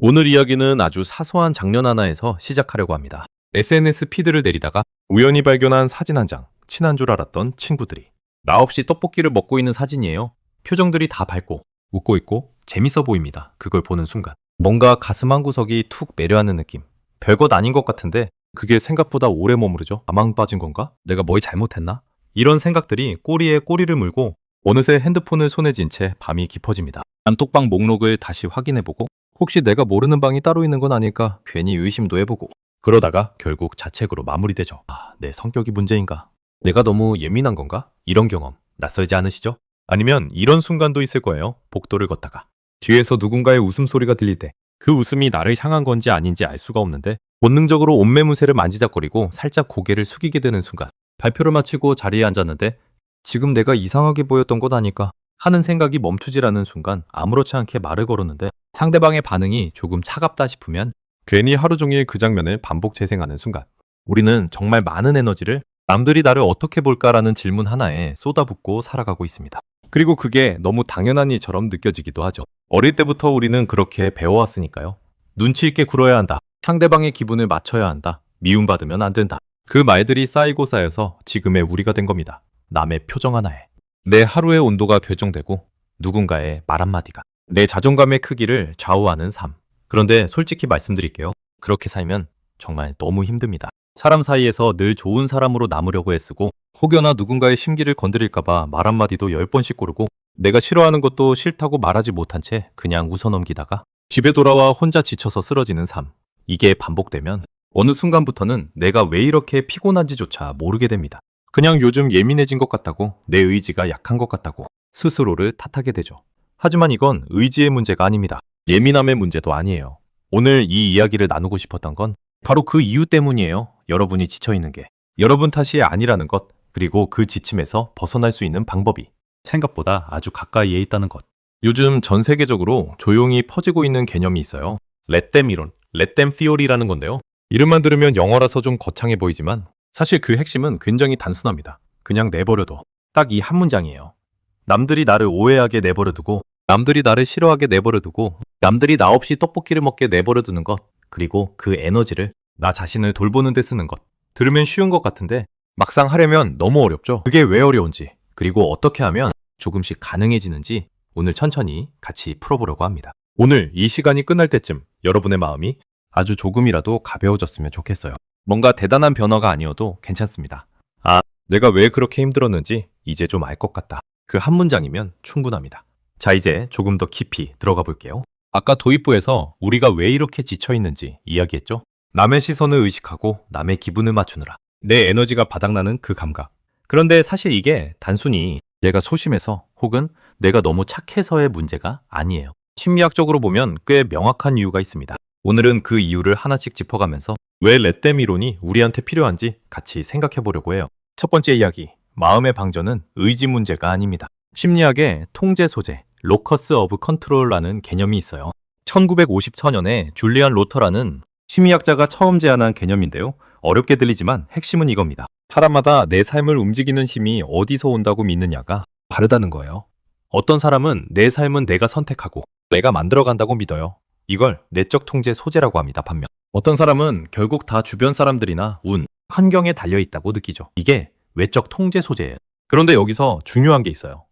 오늘 이야기는 아주 사소한 장면 하나에서 시작하려고 합니다. SNS 피드를 내리다가 우연히 발견한 사진 한 장, 친한 줄 알았던 친구들이. 나 없이 떡볶이를 먹고 있는 사진이에요. 표정들이 다 밝고 웃고 있고 재밌어 보입니다. 그걸 보는 순간. 뭔가 가슴 한 구석이 툭 내려앉는 느낌. 별것 아닌 것 같은데 그게 생각보다 오래 머무르죠. 가망 빠진 건가? 내가 뭐 잘못했나? 이런 생각들이 꼬리에 꼬리를 물고 어느새 핸드폰을 손에 쥔 채 밤이 깊어집니다. 단톡방 목록을 다시 확인해보고 혹시 내가 모르는 방이 따로 있는 건 아닐까 괜히 의심도 해보고 그러다가 결국 자책으로 마무리되죠. 내 성격이 문제인가? 내가 너무 예민한 건가? 이런 경험 낯설지 않으시죠? 아니면 이런 순간도 있을 거예요. 복도를 걷다가 뒤에서 누군가의 웃음소리가 들릴 때 그 웃음이 나를 향한 건지 아닌지 알 수가 없는데 본능적으로 옷매무새를 만지작거리고 살짝 고개를 숙이게 되는 순간 발표를 마치고 자리에 앉았는데 지금 내가 이상하게 보였던 것 아닐까 하는 생각이 멈추질 않는 순간 아무렇지 않게 말을 걸었는데 상대방의 반응이 조금 차갑다 싶으면 괜히 하루 종일 그 장면을 반복 재생하는 순간 우리는 정말 많은 에너지를 남들이 나를 어떻게 볼까라는 질문 하나에 쏟아붓고 살아가고 있습니다. 그리고 그게 너무 당연한 일처럼 느껴지기도 하죠. 어릴 때부터 우리는 그렇게 배워왔으니까요. 눈치 있게 굴어야 한다. 상대방의 기분을 맞춰야 한다. 미움받으면 안 된다. 그 말들이 쌓이고 쌓여서 지금의 우리가 된 겁니다. 남의 표정 하나에 내 하루의 온도가 결정되고 누군가의 말 한마디가 내 자존감의 크기를 좌우하는 삶. 그런데 솔직히 말씀드릴게요. 그렇게 살면 정말 너무 힘듭니다. 사람 사이에서 늘 좋은 사람으로 남으려고 애쓰고 혹여나 누군가의 심기를 건드릴까봐 말 한마디도 10번씩 고르고 내가 싫어하는 것도 싫다고 말하지 못한 채 그냥 웃어넘기다가 집에 돌아와 혼자 지쳐서 쓰러지는 삶. 이게 반복되면 어느 순간부터는 내가 왜 이렇게 피곤한지조차 모르게 됩니다. 그냥 요즘 예민해진 것 같다고 내 의지가 약한 것 같다고 스스로를 탓하게 되죠. 하지만 이건 의지의 문제가 아닙니다. 예민함의 문제도 아니에요. 오늘 이 이야기를 나누고 싶었던 건 바로 그 이유 때문이에요. 여러분이 지쳐있는 게. 여러분 탓이 아니라는 것, 그리고 그 지침에서 벗어날 수 있는 방법이 생각보다 아주 가까이에 있다는 것. 요즘 전 세계적으로 조용히 퍼지고 있는 개념이 있어요. Let them 이론, Let them theory라는 건데요. 이름만 들으면 영어라서 좀 거창해 보이지만 사실 그 핵심은 굉장히 단순합니다. 그냥 내버려둬. 딱 이 한 문장이에요. 남들이 나를 오해하게 내버려두고 남들이 나를 싫어하게 내버려두고 남들이 나 없이 떡볶이를 먹게 내버려두는 것 그리고 그 에너지를 나 자신을 돌보는 데 쓰는 것. 들으면 쉬운 것 같은데 막상 하려면 너무 어렵죠. 그게 왜 어려운지 그리고 어떻게 하면 조금씩 가능해지는지 오늘 천천히 같이 풀어보려고 합니다. 오늘 이 시간이 끝날 때쯤 여러분의 마음이 아주 조금이라도 가벼워졌으면 좋겠어요. 뭔가 대단한 변화가 아니어도 괜찮습니다. 내가 왜 그렇게 힘들었는지 이제 좀 알 것 같다. 그 한 문장이면 충분합니다. 자, 이제 조금 더 깊이 들어가 볼게요. 아까 도입부에서 우리가 왜 이렇게 지쳐있는지 이야기했죠? 남의 시선을 의식하고 남의 기분을 맞추느라 내 에너지가 바닥나는 그 감각. 그런데 사실 이게 단순히 내가 소심해서 혹은 내가 너무 착해서의 문제가 아니에요. 심리학적으로 보면 꽤 명확한 이유가 있습니다. 오늘은 그 이유를 하나씩 짚어가면서 왜 렛댐 이론이 우리한테 필요한지 같이 생각해 보려고 해요. 첫 번째 이야기, 마음의 방전은 의지 문제가 아닙니다. 심리학의 통제 소재, 로커스 오브 컨트롤이라는 개념이 있어요. 1954년에 줄리안 로터라는 심리학자가 처음 제안한 개념인데요. 어렵게 들리지만 핵심은 이겁니다. 사람마다 내 삶을 움직이는 힘이 어디서 온다고 믿느냐가 다르다는 거예요. 어떤 사람은 내 삶은 내가 선택하고 내가 만들어간다고 믿어요. 이걸 내적 통제 소재라고 합니다. 반면 어떤 사람은 결국 다 주변 사람들이나 운, 환경에 달려있다고 느끼죠. 이게 외적 통제 소재예요. 그런데 여기서 중요한 게 있어요.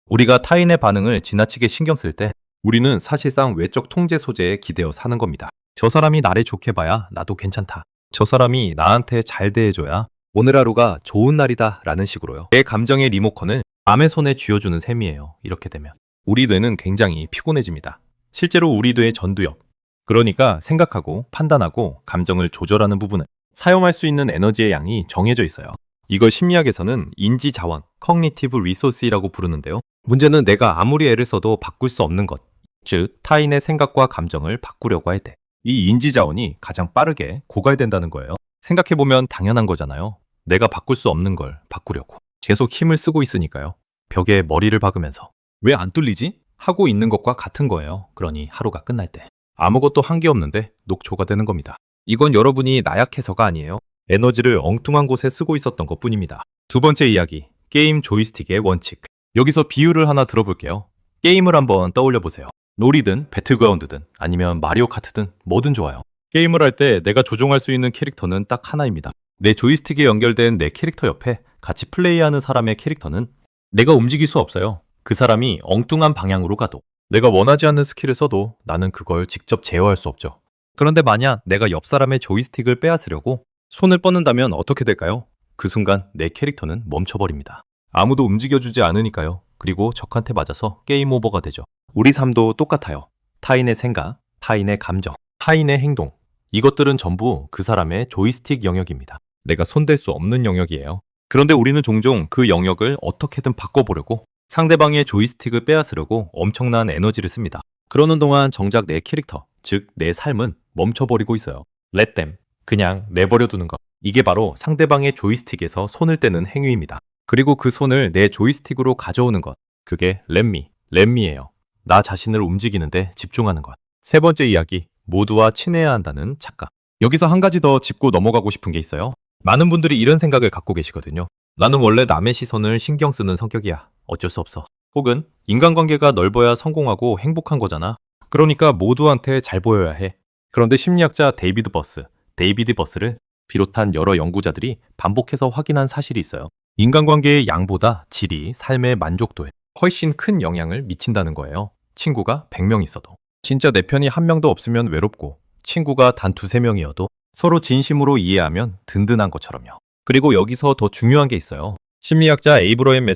우리가 타인의 반응을 지나치게 신경 쓸 때 우리는 사실상 외적 통제 소재에 기대어 사는 겁니다. 저 사람이 나를 좋게 봐야 나도 괜찮다. 저 사람이 나한테 잘 대해줘야 오늘 하루가 좋은 날이다 라는 식으로요. 내 감정의 리모컨을 남의 손에 쥐어주는 셈이에요. 이렇게 되면 우리 뇌는 굉장히 피곤해집니다. 실제로 우리 뇌의 전두엽, 그러니까 생각하고 판단하고 감정을 조절하는 부분은 사용할 수 있는 에너지의 양이 정해져 있어요. 이걸 심리학에서는 인지 자원, cognitive resource라고 부르는데요. 문제는 내가 아무리 애를 써도 바꿀 수 없는 것, 즉 타인의 생각과 감정을 바꾸려고 할 때 이 인지 자원이 가장 빠르게 고갈된다는 거예요. 생각해보면 당연한 거잖아요. 내가 바꿀 수 없는 걸 바꾸려고 계속 힘을 쓰고 있으니까요. 벽에 머리를 박으면서 왜 안 뚫리지? 하고 있는 것과 같은 거예요. 그러니 하루가 끝날 때 아무것도 한 게 없는데 녹초가 되는 겁니다. 이건 여러분이 나약해서가 아니에요. 에너지를 엉뚱한 곳에 쓰고 있었던 것뿐입니다. 두 번째 이야기, 게임 조이스틱의 원칙. 여기서 비유를 하나 들어볼게요. 게임을 한번 떠올려 보세요. 놀이든 배틀그라운드든 아니면 마리오 카트든 뭐든 좋아요. 게임을 할 때 내가 조종할 수 있는 캐릭터는 딱 하나입니다. 내 조이스틱에 연결된 내 캐릭터 옆에 같이 플레이하는 사람의 캐릭터는 내가 움직일 수 없어요. 그 사람이 엉뚱한 방향으로 가도, 내가 원하지 않는 스킬을 써도 나는 그걸 직접 제어할 수 없죠. 그런데 만약 내가 옆 사람의 조이스틱을 빼앗으려고 손을 뻗는다면 어떻게 될까요? 그 순간 내 캐릭터는 멈춰버립니다. 아무도 움직여주지 않으니까요. 그리고 적한테 맞아서 게임 오버가 되죠. 우리 삶도 똑같아요. 타인의 생각, 타인의 감정, 타인의 행동, 이것들은 전부 그 사람의 조이스틱 영역입니다. 내가 손댈 수 없는 영역이에요. 그런데 우리는 종종 그 영역을 어떻게든 바꿔보려고 상대방의 조이스틱을 빼앗으려고 엄청난 에너지를 씁니다. 그러는 동안 정작 내 캐릭터, 즉 내 삶은 멈춰버리고 있어요. Let them, 그냥 내버려두는 것. 이게 바로 상대방의 조이스틱에서 손을 떼는 행위입니다. 그리고 그 손을 내 조이스틱으로 가져오는 것. 그게 let me예요. 나 자신을 움직이는데 집중하는 것. 세 번째 이야기, 모두와 친해야 한다는 착각. 여기서 한 가지 더 짚고 넘어가고 싶은 게 있어요. 많은 분들이 이런 생각을 갖고 계시거든요. 나는 원래 남의 시선을 신경 쓰는 성격이야. 어쩔 수 없어. 혹은 인간관계가 넓어야 성공하고 행복한 거잖아. 그러니까 모두한테 잘 보여야 해. 그런데 심리학자 데이비드 버스를 비롯한 여러 연구자들이 반복해서 확인한 사실이 있어요. 인간관계의 양보다 질이 삶의 만족도에 훨씬 큰 영향을 미친다는 거예요. 친구가 100명 있어도, 진짜 내 편이 한 명도 없으면 외롭고, 친구가 단 두세 명이어도 서로 진심으로 이해하면 든든한 것처럼요. 그리고 여기서 더 중요한 게 있어요. 심리학자 에이브러햄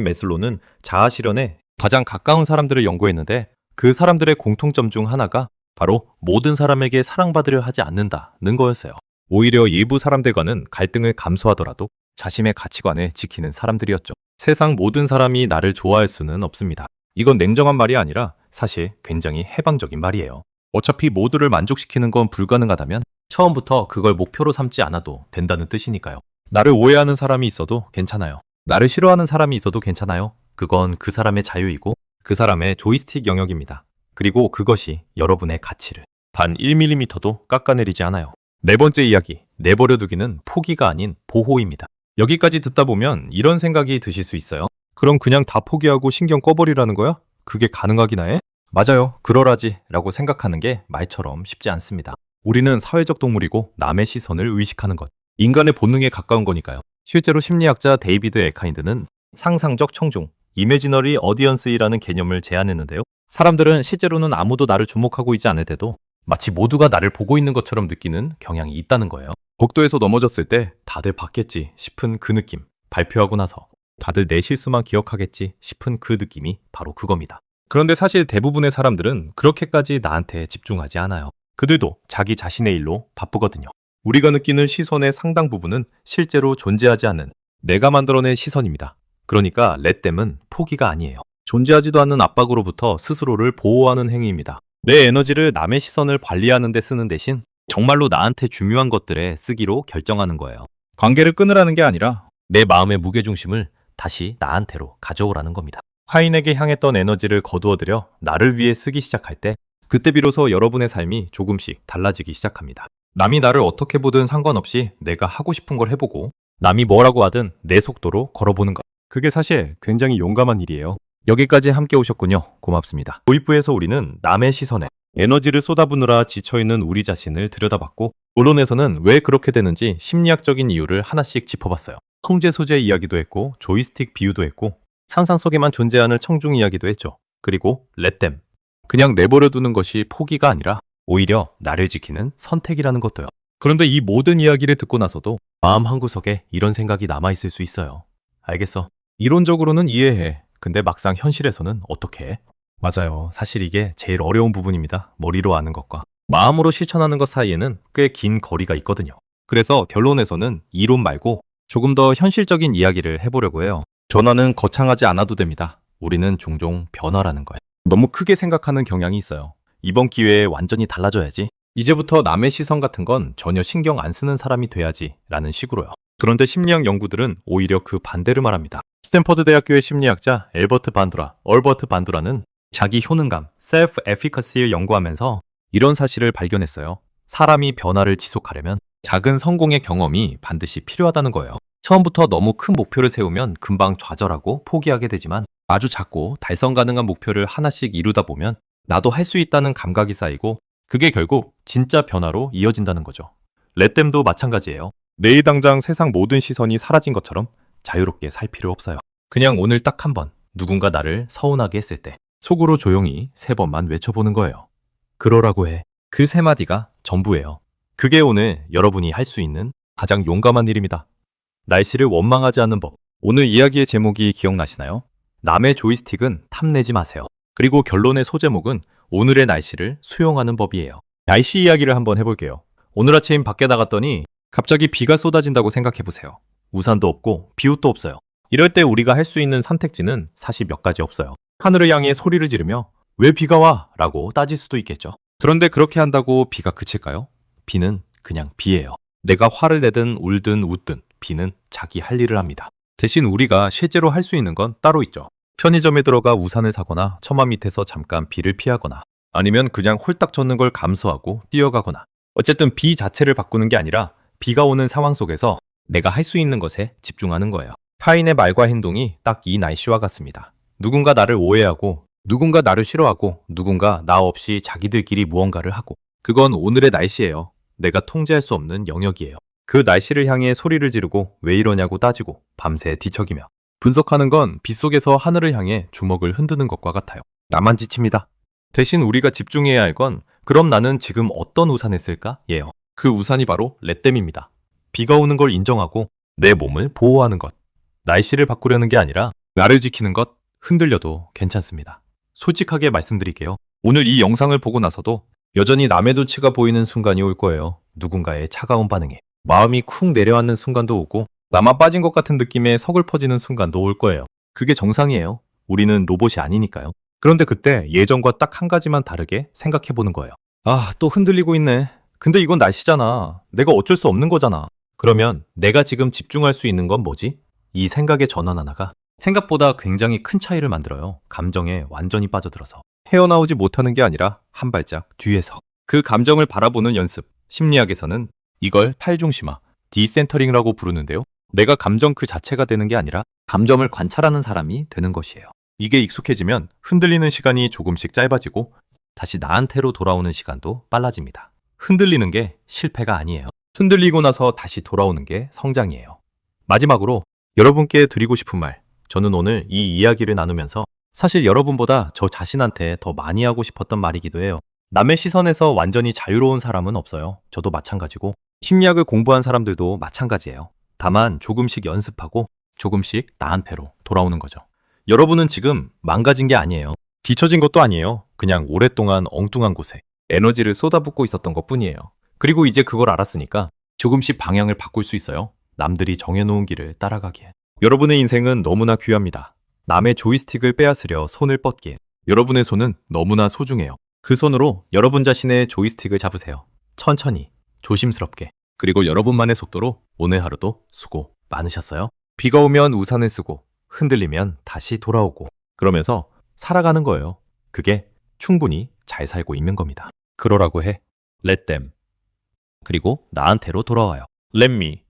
매슬로는 자아 실현에 가장 가까운 사람들을 연구했는데, 그 사람들의 공통점 중 하나가 바로 모든 사람에게 사랑받으려 하지 않는다는 거였어요. 오히려 일부 사람들과는 갈등을 감수하더라도 자신의 가치관을 지키는 사람들이었죠. 세상 모든 사람이 나를 좋아할 수는 없습니다. 이건 냉정한 말이 아니라 사실 굉장히 해방적인 말이에요. 어차피 모두를 만족시키는 건 불가능하다면 처음부터 그걸 목표로 삼지 않아도 된다는 뜻이니까요. 나를 오해하는 사람이 있어도 괜찮아요. 나를 싫어하는 사람이 있어도 괜찮아요. 그건 그 사람의 자유이고 그 사람의 조이스틱 영역입니다. 그리고 그것이 여러분의 가치를 단 1mm도 깎아내리지 않아요. 네 번째 이야기, 내버려두기는 포기가 아닌 보호입니다. 여기까지 듣다 보면 이런 생각이 드실 수 있어요. 그럼 그냥 다 포기하고 신경 꺼버리라는 거야? 그게 가능하기나 해? 맞아요. 그러라지 라고 생각하는 게 말처럼 쉽지 않습니다. 우리는 사회적 동물이고 남의 시선을 의식하는 것, 인간의 본능에 가까운 거니까요. 실제로 심리학자 데이비드 에카인드는 상상적 청중, 이미지너리 어디언스이라는 개념을 제안했는데요. 사람들은 실제로는 아무도 나를 주목하고 있지 않을 때도 마치 모두가 나를 보고 있는 것처럼 느끼는 경향이 있다는 거예요. 복도에서 넘어졌을 때 다들 봤겠지 싶은 그 느낌, 발표하고 나서 다들 내 실수만 기억하겠지 싶은 그 느낌이 바로 그겁니다. 그런데 사실 대부분의 사람들은 그렇게까지 나한테 집중하지 않아요. 그들도 자기 자신의 일로 바쁘거든요. 우리가 느끼는 시선의 상당 부분은 실제로 존재하지 않는 내가 만들어낸 시선입니다. 그러니까 렛댐은 포기가 아니에요. 존재하지도 않는 압박으로부터 스스로를 보호하는 행위입니다. 내 에너지를 남의 시선을 관리하는 데 쓰는 대신 정말로 나한테 중요한 것들에 쓰기로 결정하는 거예요. 관계를 끊으라는 게 아니라 내 마음의 무게중심을 다시 나한테로 가져오라는 겁니다. 타인에게 향했던 에너지를 거두어들여 나를 위해 쓰기 시작할 때, 그때 비로소 여러분의 삶이 조금씩 달라지기 시작합니다. 남이 나를 어떻게 보든 상관없이 내가 하고 싶은 걸 해보고, 남이 뭐라고 하든 내 속도로 걸어보는 것. 그게 사실 굉장히 용감한 일이에요. 여기까지 함께 오셨군요. 고맙습니다. 도입부에서 우리는 남의 시선에 에너지를 쏟아부느라 지쳐있는 우리 자신을 들여다봤고, 본론에서는 왜 그렇게 되는지 심리학적인 이유를 하나씩 짚어봤어요. 통제 소재 이야기도 했고, 조이스틱 비유도 했고, 상상 속에만 존재하는 청중 이야기도 했죠. 그리고 let them, 그냥 내버려두는 것이 포기가 아니라 오히려 나를 지키는 선택이라는 것도요. 그런데 이 모든 이야기를 듣고 나서도 마음 한구석에 이런 생각이 남아있을 수 있어요. 알겠어. 이론적으로는 이해해. 근데 막상 현실에서는 어떻게 해? 맞아요. 사실 이게 제일 어려운 부분입니다. 머리로 아는 것과 마음으로 실천하는 것 사이에는 꽤 긴 거리가 있거든요. 그래서 결론에서는 이론 말고 조금 더 현실적인 이야기를 해보려고 해요. 전환은 거창하지 않아도 됩니다. 우리는 종종 변화라는 거예요. 너무 크게 생각하는 경향이 있어요. 이번 기회에 완전히 달라져야지. 이제부터 남의 시선 같은 건 전혀 신경 안 쓰는 사람이 돼야지 라는 식으로요. 그런데 심리학 연구들은 오히려 그 반대를 말합니다. 스탠퍼드 대학교의 심리학자 얼버트 반두라는 자기 효능감, 셀프 에피커시를 연구하면서 이런 사실을 발견했어요. 사람이 변화를 지속하려면 작은 성공의 경험이 반드시 필요하다는 거예요. 처음부터 너무 큰 목표를 세우면 금방 좌절하고 포기하게 되지만 아주 작고 달성 가능한 목표를 하나씩 이루다 보면 나도 할 수 있다는 감각이 쌓이고 그게 결국 진짜 변화로 이어진다는 거죠. 렛댐도 마찬가지예요. 내일 당장 세상 모든 시선이 사라진 것처럼 자유롭게 살 필요 없어요. 그냥 오늘 딱 한 번 누군가 나를 서운하게 했을 때 속으로 조용히 3번만 외쳐보는 거예요. 그러라고 해. 그 3마디가 전부예요. 그게 오늘 여러분이 할 수 있는 가장 용감한 일입니다. 날씨를 원망하지 않는 법. 오늘 이야기의 제목이 기억나시나요? 남의 조이스틱은 탐내지 마세요. 그리고 결론의 소제목은 오늘의 날씨를 수용하는 법이에요. 날씨 이야기를 한번 해볼게요. 오늘 아침 밖에 나갔더니 갑자기 비가 쏟아진다고 생각해보세요. 우산도 없고 비옷도 없어요. 이럴 때 우리가 할 수 있는 선택지는 사실 몇 가지 없어요. 하늘을 향해 소리를 지르며 왜 비가 와? 라고 따질 수도 있겠죠. 그런데 그렇게 한다고 비가 그칠까요? 비는 그냥 비예요. 내가 화를 내든 울든 웃든 비는 자기 할 일을 합니다. 대신 우리가 실제로 할 수 있는 건 따로 있죠. 편의점에 들어가 우산을 사거나 처마 밑에서 잠깐 비를 피하거나 아니면 그냥 홀딱 젖는 걸 감수하고 뛰어가거나 어쨌든 비 자체를 바꾸는 게 아니라 비가 오는 상황 속에서 내가 할 수 있는 것에 집중하는 거예요. 타인의 말과 행동이 딱 이 날씨와 같습니다. 누군가 나를 오해하고 누군가 나를 싫어하고 누군가 나 없이 자기들끼리 무언가를 하고 그건 오늘의 날씨예요. 내가 통제할 수 없는 영역이에요. 그 날씨를 향해 소리를 지르고 왜 이러냐고 따지고 밤새 뒤척이며 분석하는 건 빗속에서 하늘을 향해 주먹을 흔드는 것과 같아요. 나만 지칩니다. 대신 우리가 집중해야 할 건 그럼 나는 지금 어떤 우산을 쓸까? 예요. 그 우산이 바로 렛댐입니다. 비가 오는 걸 인정하고 내 몸을 보호하는 것. 날씨를 바꾸려는 게 아니라 나를 지키는 것. 흔들려도 괜찮습니다. 솔직하게 말씀드릴게요. 오늘 이 영상을 보고 나서도 여전히 남의 눈치가 보이는 순간이 올 거예요. 누군가의 차가운 반응에 마음이 쿵 내려앉는 순간도 오고 나만 빠진 것 같은 느낌에 서글퍼지는 순간도 올 거예요. 그게 정상이에요. 우리는 로봇이 아니니까요. 그런데 그때 예전과 딱 한 가지만 다르게 생각해보는 거예요. 아, 또 흔들리고 있네. 근데 이건 날씨잖아. 내가 어쩔 수 없는 거잖아. 그러면 내가 지금 집중할 수 있는 건 뭐지? 이 생각의 전환 하나가 생각보다 굉장히 큰 차이를 만들어요. 감정에 완전히 빠져들어서. 헤어나오지 못하는 게 아니라 한 발짝 뒤에서. 그 감정을 바라보는 연습. 심리학에서는 이걸 탈중심화, 디센터링이라고 부르는데요. 내가 감정 그 자체가 되는 게 아니라 감정을 관찰하는 사람이 되는 것이에요. 이게 익숙해지면 흔들리는 시간이 조금씩 짧아지고 다시 나한테로 돌아오는 시간도 빨라집니다. 흔들리는 게 실패가 아니에요. 흔들리고 나서 다시 돌아오는 게 성장이에요. 마지막으로 여러분께 드리고 싶은 말. 저는 오늘 이 이야기를 나누면서 사실 여러분보다 저 자신한테 더 많이 하고 싶었던 말이기도 해요. 남의 시선에서 완전히 자유로운 사람은 없어요. 저도 마찬가지고 심리학을 공부한 사람들도 마찬가지예요. 다만 조금씩 연습하고 조금씩 나한테로 돌아오는 거죠. 여러분은 지금 망가진 게 아니에요. 뒤처진 것도 아니에요. 그냥 오랫동안 엉뚱한 곳에 에너지를 쏟아붓고 있었던 것뿐이에요. 그리고 이제 그걸 알았으니까 조금씩 방향을 바꿀 수 있어요. 남들이 정해놓은 길을 따라가기에. 여러분의 인생은 너무나 귀합니다. 남의 조이스틱을 빼앗으려 손을 뻗기에 여러분의 손은 너무나 소중해요. 그 손으로 여러분 자신의 조이스틱을 잡으세요. 천천히, 조심스럽게. 그리고 여러분만의 속도로 오늘 하루도 수고 많으셨어요. 비가 오면 우산을 쓰고 흔들리면 다시 돌아오고 그러면서 살아가는 거예요. 그게 충분히 잘 살고 있는 겁니다. 그러라고 해. Let them. 그리고 나한테로 돌아와요. Let me.